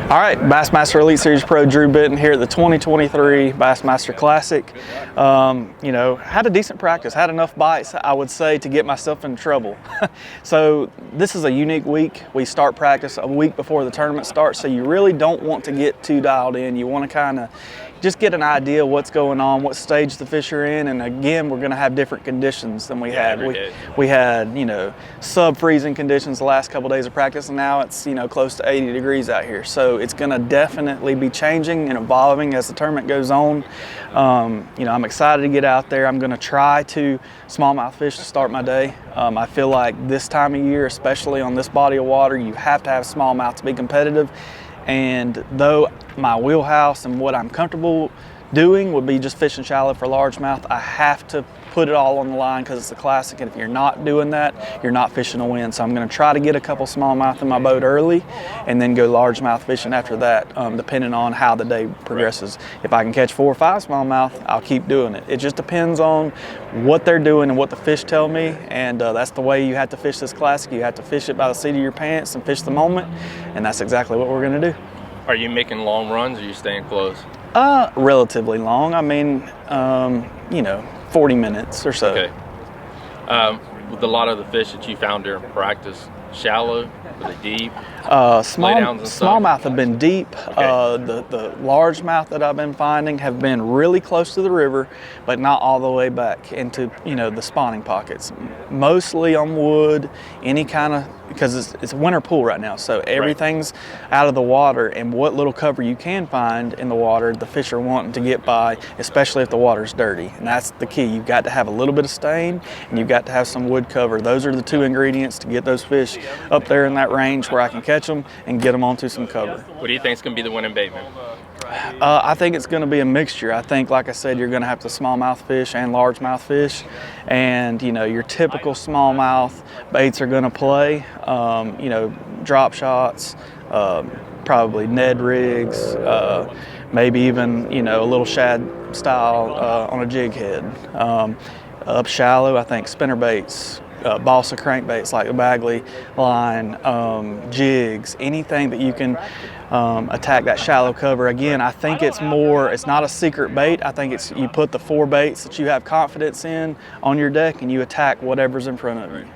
All right, Bassmaster Elite Series Pro Drew Benton here at the 2023 Bassmaster Classic. Had a decent practice, had enough bites, I would say, to get myself in trouble. So this is a unique week. We start practice a week before the tournament starts, so you really don't want to get too dialed in. You want to kind of just get an idea of what's going on, what stage the fish are in, and again, we're going to have different conditions than we had. We had, sub-freezing conditions the last couple of days of practice, and now it's, close to 80 degrees out here. So it's going to definitely be changing and evolving as the tournament goes on. I'm excited to get out there. I'm going to try to smallmouth fish to start my day. I feel like this time of year, especially on this body of water, you have to have smallmouth to be competitive. And though my wheelhouse and what I'm comfortable doing would be just fishing shallow for largemouth, I have to put it all on the line because it's a classic, and if you're not doing that, you're not fishing to win. So I'm going to try to get a couple smallmouth in my boat early and then go largemouth fishing after that, depending on how the day progresses. If I can catch 4 or 5 smallmouth, I'll keep doing it. It just depends on what they're doing and what the fish tell me, and that's the way you have to fish this classic. You have to fish it by the seat of your pants and fish the moment, and that's exactly what we're going to do. Are you making long runs or are you staying close? Relatively long. I mean, 40 minutes or so. Okay. With a lot of the fish that you found during practice, shallow, were they deep? Smallmouth have been deep. Okay. The largemouth that I've been finding have been really close to the river, but not all the way back into the spawning pockets. Mostly on wood, any kind of, because it's a winter pool right now, so everything's out of the water, and what little cover you can find in the water, the fish are wanting to get by, especially if the water's dirty. And that's the key. You've got to have a little bit of stain, and you've got to have some wood cover. Those are the 2 ingredients to get those fish up there in that range where I can catch them and get them onto some cover. What do you think is going to be the winning bait, man? I think it's going to be a mixture. I think, like I said, you're going to have to smallmouth fish and largemouth fish, and your typical smallmouth baits are going to play. Drop shots, probably Ned rigs, maybe even a little shad style on a jig head. Up shallow, I think spinner baits, balsa crankbaits like the Bagley line, jigs, anything that you can attack that shallow cover. Again, I think it's not a secret bait. I think you put the 4 baits that you have confidence in on your deck and you attack whatever's in front of you.